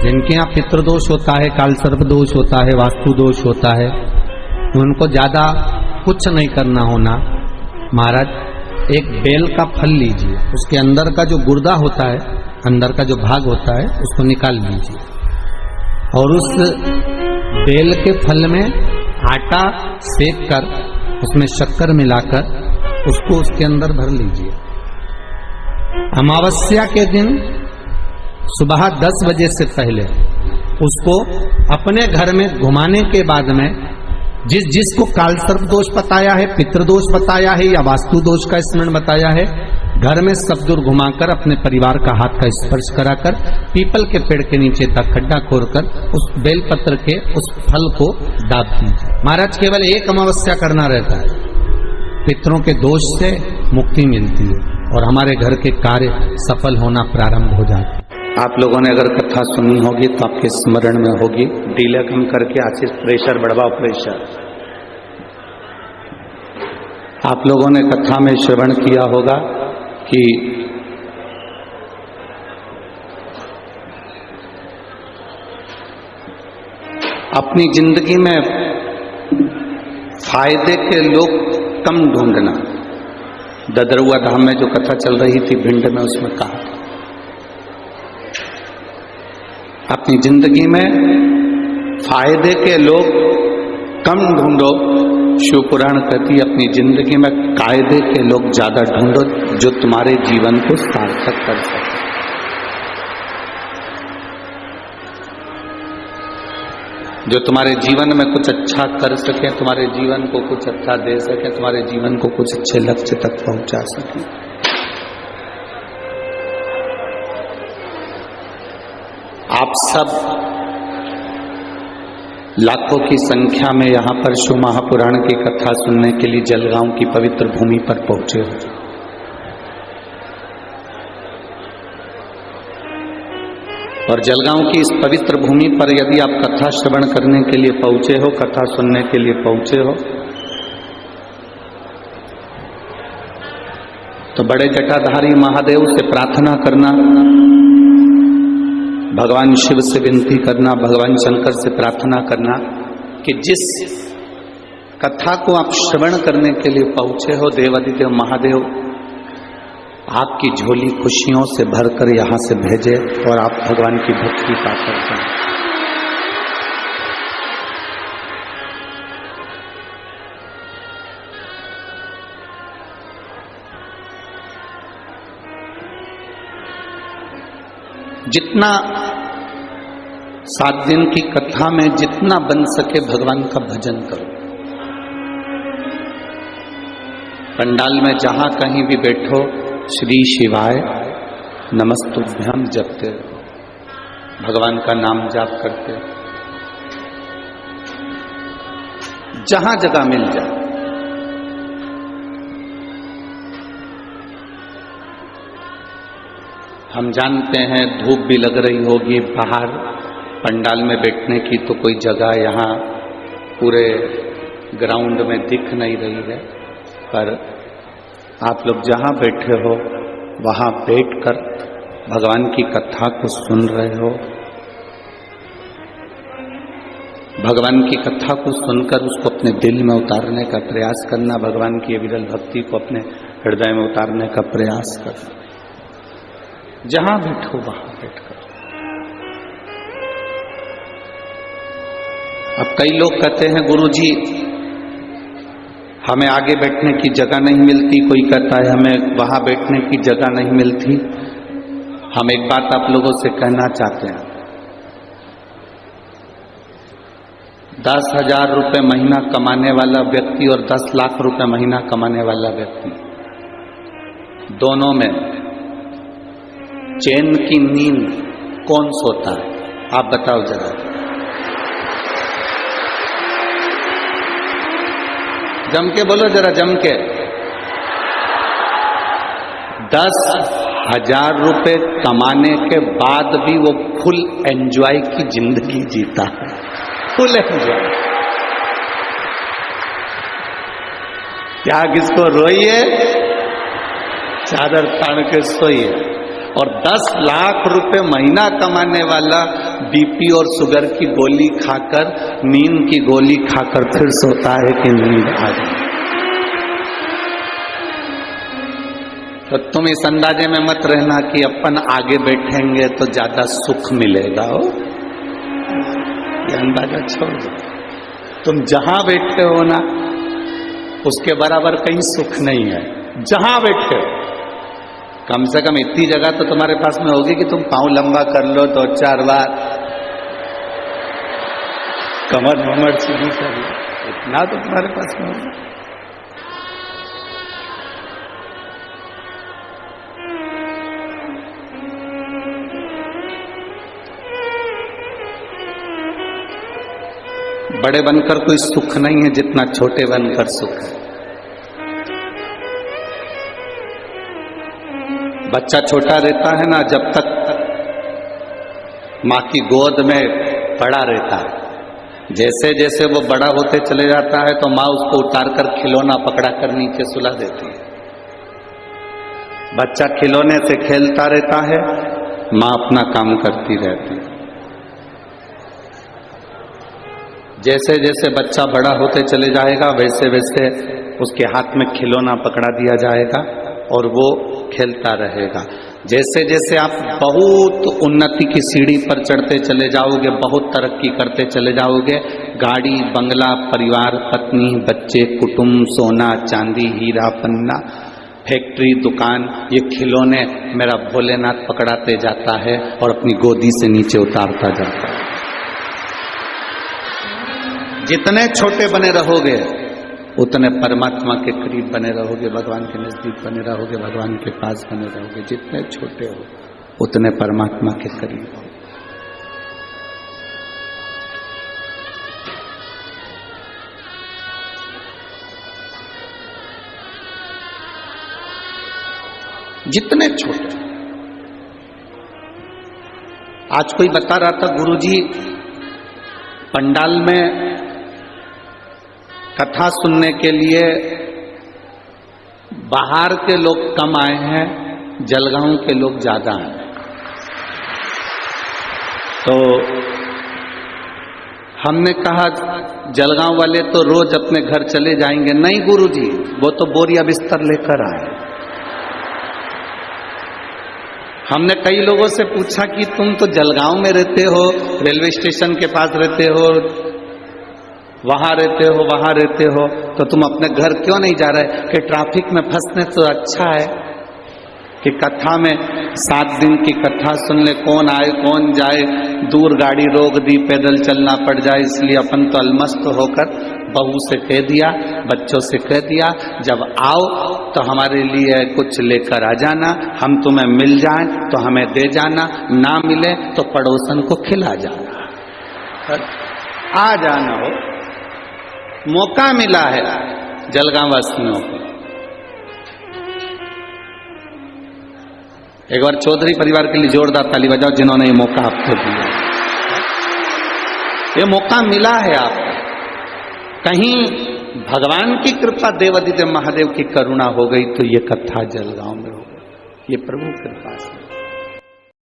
जिनके यहाँ पितृदोष होता है, कालसर्प दोष होता है, वास्तु दोष होता है, उनको ज्यादा कुछ नहीं करना होना। महाराज एक बेल का फल लीजिए, उसके अंदर का जो गुर्दा होता है, अंदर का जो भाग होता है, उसको निकाल लीजिए और उस बेल के फल में आटा सेक कर उसमें शक्कर मिलाकर उसको उसके अंदर भर लीजिए। अमावस्या के दिन सुबह 10 बजे से पहले उसको अपने घर में घुमाने के बाद में जिसको कालसर्प दोष बताया है, पितृदोष बताया है या वास्तु दोष का स्मरण बताया है, घर में सब दूर घुमाकर अपने परिवार का हाथ का स्पर्श कराकर पीपल के पेड़ के नीचे तक खड्डा खोदकर उस बेलपत्र के उस फल को दाब दीजिए। महाराज केवल एक अमावस्या करना रहता है, पितरों के दोष से मुक्ति मिलती है और हमारे घर के कार्य सफल होना प्रारंभ हो जाते हैं। आप लोगों ने अगर कथा सुनी होगी तो आपके स्मरण में होगी, डीले कम करके आशीष प्रेशर बढ़ाओ प्रेशर। आप लोगों ने कथा में श्रवण किया होगा कि अपनी जिंदगी में फायदे के लोग कम ढूंढना। ददरुआ धाम में जो कथा चल रही थी भिंड में, उसमें कहा अपनी जिंदगी में फायदे के लोग कम ढूंढो। शिव पुराण कहती है अपनी जिंदगी में कायदे के लोग ज्यादा ढूंढो जो तुम्हारे जीवन को सार्थक कर सके। जो तुम्हारे जीवन में कुछ अच्छा कर सके, तुम्हारे जीवन को कुछ अच्छा दे सके, तुम्हारे जीवन को कुछ अच्छे लक्ष्य तक पहुंचा सके। आप सब लाखों की संख्या में यहां पर शिव महापुराण की कथा सुनने के लिए जलगांव की पवित्र भूमि पर पहुंचे हो। और जलगांव की इस पवित्र भूमि पर यदि आप कथा श्रवण करने के लिए पहुंचे हो, कथा सुनने के लिए पहुंचे हो, तो बड़े जटाधारी महादेव से प्रार्थना करना, भगवान शिव से विनती करना, भगवान शंकर से प्रार्थना करना कि जिस कथा को आप श्रवण करने के लिए पहुंचे हो, देवादिदेव महादेव आपकी झोली खुशियों से भरकर यहां से भेजे और आप भगवान की भक्ति पाकर जाएं। जितना 7 दिन की कथा में जितना बन सके भगवान का भजन करो। पंडाल में जहां कहीं भी बैठो श्री शिवाय नमस्तुभ्यम जपते रहो, भगवान का नाम जाप करते रहो, जहां जगह मिल जाए। हम जानते हैं धूप भी लग रही होगी बाहर पंडाल में बैठने की, तो कोई जगह यहाँ पूरे ग्राउंड में दिख नहीं रही है, पर आप लोग जहाँ बैठे हो वहाँ बैठकर भगवान की कथा को सुन रहे हो। भगवान की कथा को सुनकर उसको अपने दिल में उतारने का प्रयास करना, भगवान की विरल भक्ति को अपने हृदय में उतारने का प्रयास करना। जहां बैठो वहां बैठकर। अब कई लोग कहते हैं गुरुजी हमें आगे बैठने की जगह नहीं मिलती, कोई कहता है हमें वहां बैठने की जगह नहीं मिलती। हम एक बात आप लोगों से कहना चाहते हैं, 10,000 रुपए महीना कमाने वाला व्यक्ति और 10 लाख रुपए महीना कमाने वाला व्यक्ति, दोनों में चैन की नींद कौन सोता है? आप बताओ जरा। जम के बोलो जरा, जम के। 10,000 रुपए कमाने के बाद भी वो फुल एंजॉय की जिंदगी जीता है, फुल एंजॉय। क्या किसको रोइए, चादर तान के सोइए। और 10 लाख रुपए महीना कमाने वाला बीपी और शुगर की गोली खाकर, नींद की गोली खाकर फिर सोता है कि नींद आ जाए। तो तुम इस अंदाजे में मत रहना कि अपन आगे बैठेंगे तो ज्यादा सुख मिलेगा। हो ये अंदाजा छोड़ दो। तुम जहां बैठे हो ना, उसके बराबर कहीं सुख नहीं है। जहां बैठे हो, कम से कम इतनी जगह तो तुम्हारे पास में होगी कि तुम पांव लंबा कर लो 2-4 बार, कमर वमर सीधी कर लो, इतना तो तुम्हारे पास में होगा। बड़े बनकर कोई सुख नहीं है जितना छोटे बनकर सुख है। बच्चा छोटा रहता है ना, जब तक माँ की गोद में पड़ा रहता है, जैसे जैसे वो बड़ा होते चले जाता है तो माँ उसको उतारकर खिलौना पकड़ा कर नीचे सुला देती है। बच्चा खिलौने से खेलता रहता है, माँ अपना काम करती रहती है। जैसे जैसे बच्चा बड़ा होते चले जाएगा, वैसे वैसे उसके हाथ में खिलौना पकड़ा दिया जाएगा और वो खेलता रहेगा। जैसे जैसे आप बहुत उन्नति की सीढ़ी पर चढ़ते चले जाओगे, बहुत तरक्की करते चले जाओगे, गाड़ी, बंगला, परिवार, पत्नी, बच्चे, कुटुंब, सोना, चांदी, हीरा, पन्ना, फैक्ट्री, दुकान, ये खिलौने मेरा भोलेनाथ पकड़ाते जाता है और अपनी गोदी से नीचे उतारता जाता है। जितने छोटे बने रहोगे उतने परमात्मा के करीब बने रहोगे, भगवान के नजदीक बने रहोगे, भगवान के पास बने रहोगे। जितने छोटे हो उतने परमात्मा के करीब हो। जितने छोटे। आज कोई बता रहा था, गुरुजी पंडाल में कथा सुनने के लिए बाहर के लोग कम आए हैं, जलगांव के लोग ज्यादा हैं। तो हमने कहा जलगांव वाले तो रोज अपने घर चले जाएंगे। नहीं गुरुजी, वो तो बोरिया बिस्तर लेकर आए। हमने कई लोगों से पूछा कि तुम तो जलगांव में रहते हो, रेलवे स्टेशन के पास रहते हो, वहां रहते हो, वहां रहते हो, तो तुम अपने घर क्यों नहीं जा रहे? कि ट्रैफिक में फंसने तो अच्छा है कि कथा में 7 दिन की कथा सुन ले, कौन आए कौन जाए, दूर गाड़ी रोक दी, पैदल चलना पड़ जाए, इसलिए अपन तो अलमस्त होकर बहू से कह दिया, बच्चों से कह दिया, जब आओ तो हमारे लिए कुछ लेकर आ जाना, हम तुम्हें मिल जाएं तो हमें दे जाना, ना मिले तो पड़ोसन को खिला जाना। आ जाना हो, मौका मिला है जलगांव वासियों को। एक बार चौधरी परिवार के लिए जोरदार ताली बजाओ जिन्होंने ये मौका आपको दिया। ये मौका मिला है आपको। कहीं भगवान की कृपा, देवादिदेव महादेव की करुणा हो गई तो ये कथा जलगांव में हो गई। ये प्रभु कृपा से।